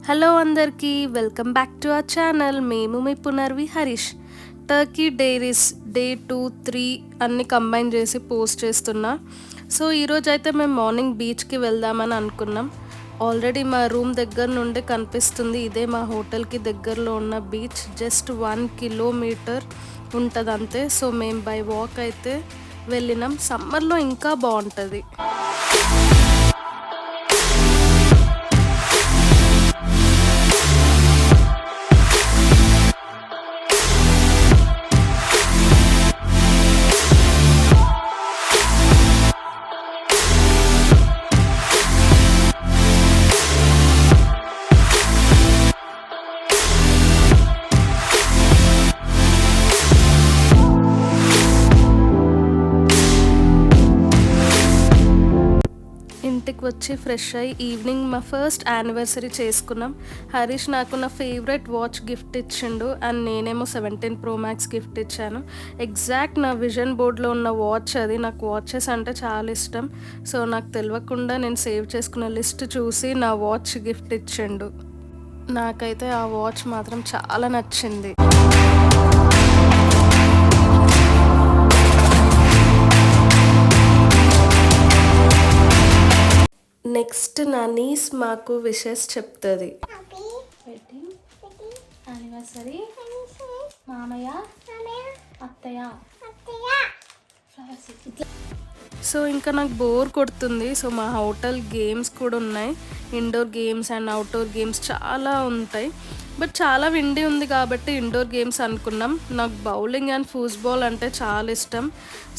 Hello అందరికీ welcome back to our channel. మేము మీ Punarvi Harish. Turkey diaries day 2, 3 అన్ని కంబైన్ చేసి పోస్ట్ చేస్తున్నా. సో ఈరోజు అయితే మేము మార్నింగ్ బీచ్కి వెళ్దామని అనుకున్నాం. ఆల్రెడీ మా రూమ్ దగ్గర నుండి కనిపిస్తుంది. ఇదే మా హోటల్కి దగ్గరలో ఉన్న బీచ్. జస్ట్ 1 కిలోమీటర్ ఉంటుంది అంతే. సో మేము బై వాక్ అయితే వెళ్ళినాం. సమ్మర్లో ఇంకా బాగుంటుంది. ఇంటికి వచ్చి ఫ్రెష్ అయ్యి ఈవినింగ్ మా ఫస్ట్ యానివర్సరీ చేసుకున్నాం. హరీష్ నాకు నా ఫేవరెట్ వాచ్ గిఫ్ట్ ఇచ్చిండు అండ్ నేనేమో 17 Pro Max గిఫ్ట్ ఇచ్చాను. ఎగ్జాక్ట్ నా విజన్ బోర్డ్లో ఉన్న వాచ్ అది. నాకు వాచెస్ అంటే చాలా ఇష్టం. సో నాకు తెలియకుండా నేను సేవ్ చేసుకున్న లిస్ట్ చూసి నా వాచ్ గిఫ్ట్ ఇచ్చిండు. నాకైతే ఆ వాచ్ మాత్రం చాలా నచ్చింది. నెక్స్ట్ నా నీస్ మాకు విషెస్ చెప్తుంది. యానివర్సరీ మామయ్య అత్తయ్య. సో ఇంకా నాకు బోర్ కొడుతుంది. సో మా హోటల్ గేమ్స్ కూడా ఉన్నాయి. Indoor games and outdoor games చాలా ఉంటాయి. బట్ చాలా విండి ఉంది కాబట్టి ఇండోర్ గేమ్స్ అనుకున్నాం. నాకు బౌలింగ్ అండ్ ఫుట్బాల్ అంటే చాలా ఇష్టం.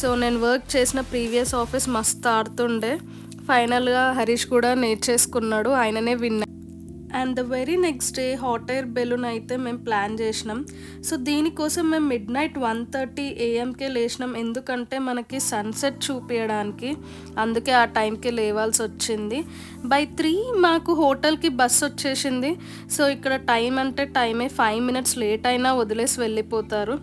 సో నేను వర్క్ చేసిన ప్రీవియస్ ఆఫీస్ మస్తు ఆడుతుండే. ఫైనల్గా హరీష్ కూడా నేర్చేసుకున్నాడు. ఆయననే విన్నా. And the very next day hot air balloon అయితే మేము ప్లాన్ చేసినాం. సో దీనికోసం మేము midnight 1:30 AM లేచినాం. ఎందుకంటే మనకి సన్సెట్ చూపించడానికి. అందుకే ఆ టైంకి లేవాల్సి వచ్చింది. బై 3 మాకు హోటల్కి బస్ వచ్చేసింది. సో ఇక్కడ టైం అంటే టైమే. 5 minutes లేట్ అయినా వదిలేసి వెళ్ళిపోతారు.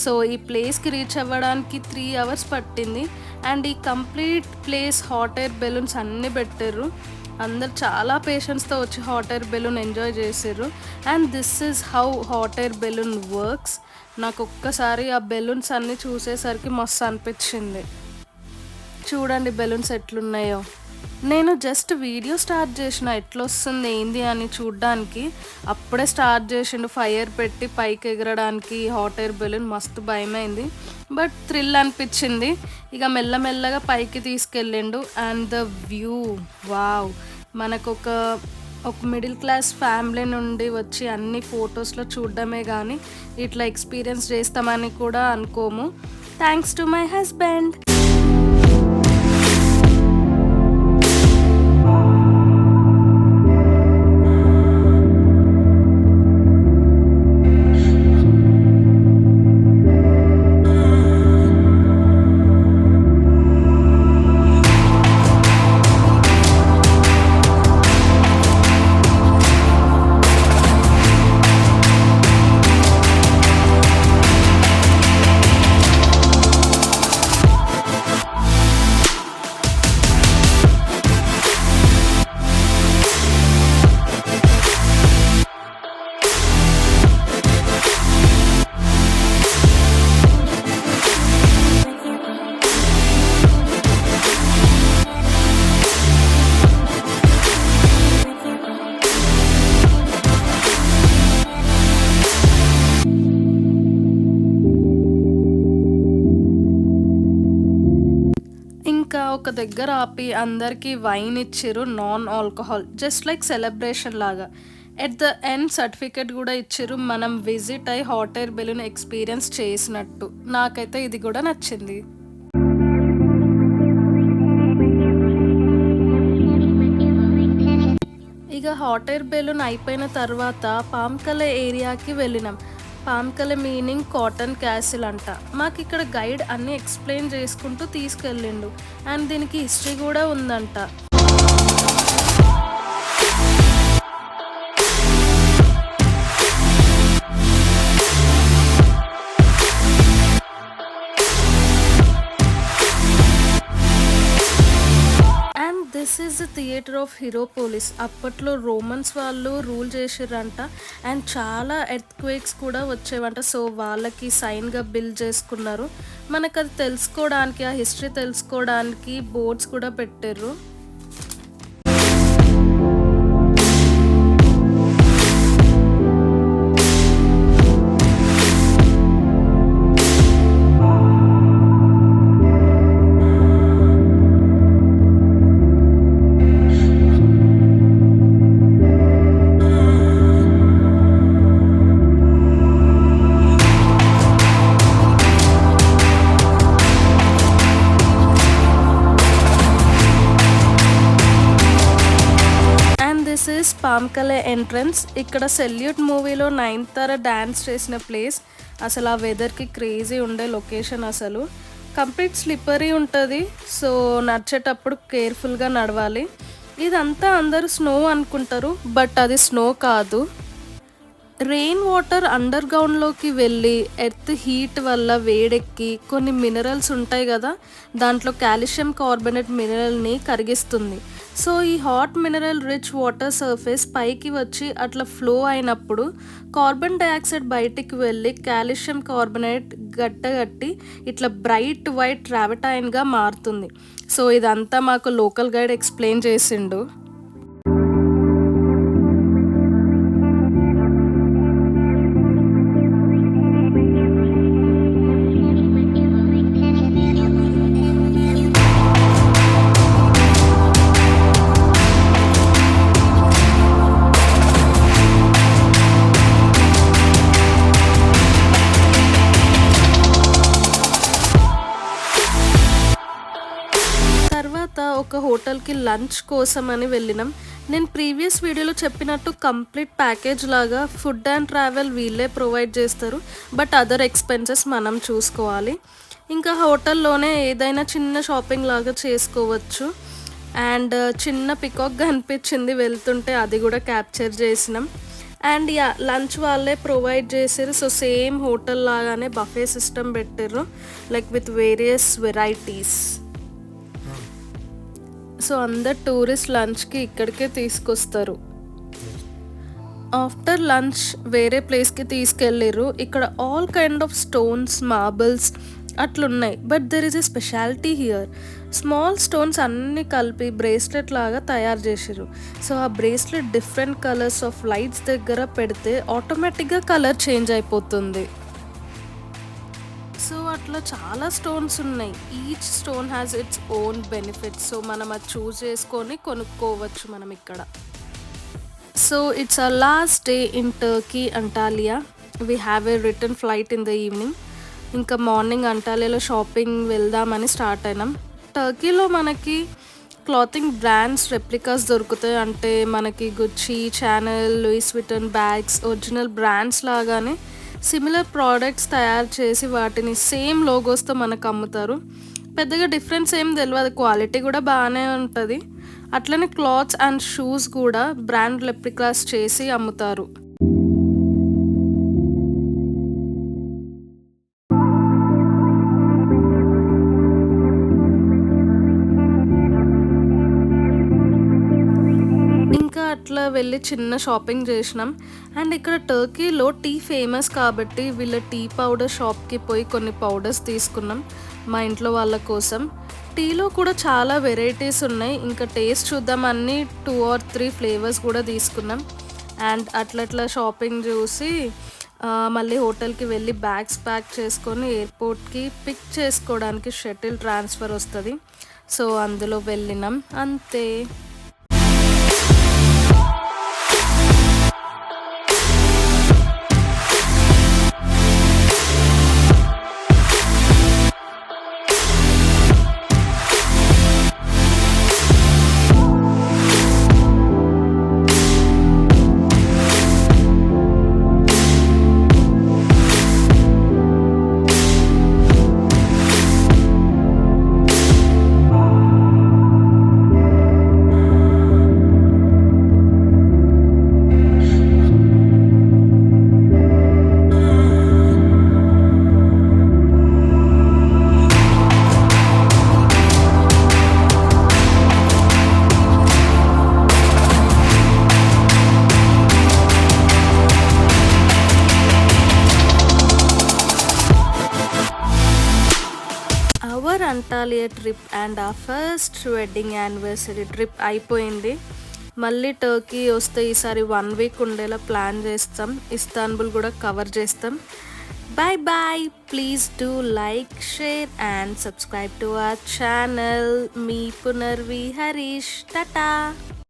సో ఈ ప్లేస్కి రీచ్ అవ్వడానికి 3 hours పట్టింది. అండ్ ఈ complete place hot air balloons అన్నీ పెట్టారు. అందరు చాలా పేషెన్స్తో వచ్చి హాట్ ఎయిర్ బెలూన్ ఎంజాయ్ చేసారు. And this is how hot air balloon works. నాకు ఒక్కసారి ఆ బెలూన్స్ అన్నీ చూసేసరికి మస్తు అనిపించింది. చూడండి బెలూన్స్ ఎట్లున్నాయో. నేను జస్ట్ వీడియో స్టార్ట్ చేసిన ఎట్లొస్తుంది ఏంది అని చూడ్డానికి. అప్పుడే స్టార్ట్ చేసిండు ఫైర్ పెట్టి పైకి ఎగరడానికి హాట్ ఎయిర్ బెలూన్. మస్తు భయమైంది బట్ థ్రిల్ అనిపించింది. ఇక మెల్లమెల్లగా పైకి తీసుకెళ్ళిండు. And the view, wow. మనకు ఒక మిడిల్ క్లాస్ ఫ్యామిలీ నుండి వచ్చి అన్ని ఫొటోస్లో చూడడమే కానీ ఇట్లా ఎక్స్పీరియన్స్ చేస్తామని కూడా అనుకోము. Thanks to my husband. ఇంకా ఒక దగ్గర ఆపి అందరికీ వైన్ ఇచ్చిర్రు, non alcohol, just like celebration లాగా. ఎట్ ద ఎండ్ సర్టిఫికెట్ కూడా ఇచ్చిర్రు, మనం విజిట్ అయ్యి హాట్ ఎయిర్ బెలూన్ ఎక్స్పీరియన్స్ చేసినట్టు. నాకైతే ఇది కూడా నచ్చింది. ఇక హాట్ ఎయిర్ బెలూన్ అయిపోయిన తర్వాత పామ్కల ఏరియాకి వెళ్ళినాం. పామ్కల మీనింగ్ కాటన్ క్యాసిల్ అంట. మాకు ఇక్కడ గైడ్ అన్నీ ఎక్స్ప్లెయిన్ చేసుకుంటూ తీసుకెళ్ళిండు. అండ్ దీనికి హిస్టరీ కూడా ఉందంట. This is the theatre of Hierapolis. అప్పట్లో రోమన్స్ వాళ్ళు రూల్ చేసిర్రంట అండ్ చాలా ఎర్త్క్వేక్స్ కూడా వచ్చేవంట. సో వాళ్ళకి సైన్గా బిల్డ్ చేసుకున్నారు. మనకు అది తెలుసుకోవడానికి, ఆ హిస్టరీ తెలుసుకోవడానికి బోర్డ్స్ కూడా పెట్టారు. This is Pamukkale entrance. ఇక్కడ సెల్యూట్ మూవీలో నయనతార డ్యాన్స్ చేసిన ప్లేస్. అసలు ఆ వెదర్కి క్రేజీ ఉండే లొకేషన్. అసలు కంప్లీట్ స్లిప్పరీ ఉంటుంది. సో నడిచేటప్పుడు కేర్ఫుల్గా నడవాలి. ఇదంతా అందరూ స్నో అనుకుంటారు, బట్ అది స్నో కాదు. రెయిన్ వాటర్ అండర్ గ్రౌండ్లోకి వెళ్ళి ఎర్త్ హీట్ వల్ల వేడెక్కి కొన్ని మినరల్స్ ఉంటాయి కదా, దాంట్లో కాల్షియం కార్బోనేట్ మినరల్ని కరిగిస్తుంది. సో ఈ hot mineral rich water surface పైకి వచ్చి అట్లా ఫ్లో అయినప్పుడు కార్బన్ డైఆక్సైడ్ బయటికి వెళ్ళి కాల్షియం కార్బోనేట్ గట్టగట్టి ఇట్లా బ్రైట్ వైట్ ట్రావెటైన్గా మారుతుంది. సో ఇదంతా మాకు లోకల్ గైడ్ ఎక్స్ప్లెయిన్ చేసిండు. తర్వాత ఒక హోటల్కి లంచ్ కోసం అని వెళ్ళినాం. నేను ప్రీవియస్ వీడియోలో చెప్పినట్టు కంప్లీట్ ప్యాకేజ్ లాగా ఫుడ్ అండ్ ట్రావెల్ వీళ్ళే ప్రొవైడ్ చేస్తారు, బట్ అదర్ ఎక్స్పెన్సెస్ మనం చూసుకోవాలి. ఇంకా హోటల్లోనే ఏదైనా చిన్న షాపింగ్ లాగా చేసుకోవచ్చు. అండ్ చిన్న పికాక్ కనిపించింది వెళ్తుంటే, అది కూడా క్యాప్చర్ చేసినాం. అండ్ యా, లంచ్ వాళ్ళే ప్రొవైడ్ చేసారు. సో సేమ్ హోటల్ లాగానే బఫే సిస్టమ్ పెట్టారు, like with various varieties. So అందరు టూరిస్ట్ లంచ్కి ఇక్కడికే తీసుకొస్తారు. ఆఫ్టర్ లంచ్ వేరే ప్లేస్కి తీసుకెళ్ళారు. ఇక్కడ all kind of stones, marbles అట్లున్నాయి. But there is a speciality here. Small stones అన్నీ కలిపి బ్రేస్లెట్ లాగా తయారు చేసారు. సో ఆ bracelet different colours of lights దగ్గర పెడితే ఆటోమేటిక్గా కలర్ చేంజ్ అయిపోతుంది. సో అట్లా చాలా స్టోన్స్ ఉన్నాయి. Each stone has its own benefits. So మనం అది చూస్ చేసుకొని కొనుక్కోవచ్చు మనం ఇక్కడ. So it's a last day in Turkey, Antalya. We have a return flight in the evening. ఇంకా మార్నింగ్ అంటాలియాలో షాపింగ్ వెళ్దామని స్టార్ట్ అయినాం. టర్కీలో మనకి క్లాతింగ్ బ్రాండ్స్ రెప్లికాస్ దొరుకుతాయి. అంటే మనకి Gucci, Chanel, Louis Vuitton bags original brands లాగానే సిమిలర్ ప్రోడక్ట్స్ తయారు చేసి వాటిని సేమ్ లోగోస్తో మనకు అమ్ముతారు. పెద్దగా డిఫరెన్స్ ఏం తెలియదు, క్వాలిటీ కూడా బాగానే ఉంటుంది. అట్లనే క్లాత్స్ అండ్ షూస్ కూడా బ్రాండ్ రెప్లికాస్ చేసి అమ్ముతారు. అట్లా వెళ్ళి చిన్న షాపింగ్ చేసినాం. అండ్ ఇక్కడ టర్కీలో టీ ఫేమస్ కాబట్టి వీళ్ళ టీ పౌడర్ షాప్కి పోయి కొన్ని పౌడర్స్ తీసుకున్నాం మా ఇంట్లో వాళ్ళ కోసం. టీలో కూడా చాలా వెరైటీస్ ఉన్నాయి. ఇంకా టేస్ట్ చూద్దాం, అన్నీ 2 or 3 ఫ్లేవర్స్ కూడా తీసుకున్నాం. అండ్ అట్లా షాపింగ్ చూసి మళ్ళీ హోటల్కి వెళ్ళి బ్యాగ్స్ ప్యాక్ చేసుకొని ఎయిర్పోర్ట్కి పిక్ చేసుకోవడానికి షటిల్ ట్రాన్స్ఫర్ వస్తుంది. సో అందులో వెళ్ళినాం, అంతే. అవర్ అంటాలియా ట్రిప్ అండ్ ఆ ఫస్ట్ వెడ్డింగ్ యానివర్సరీ ట్రిప్ అయిపోయింది. మళ్ళీ టర్కీ వస్తే ఈసారి 1 వీక్ ఉండేలా ప్లాన్ చేస్తాం. ఇస్తాన్బుల్ కూడా కవర్ చేస్తాం. Bye bye. Please do like, share and subscribe to our channel. మీ పునర్వి హరీష్. టాటా.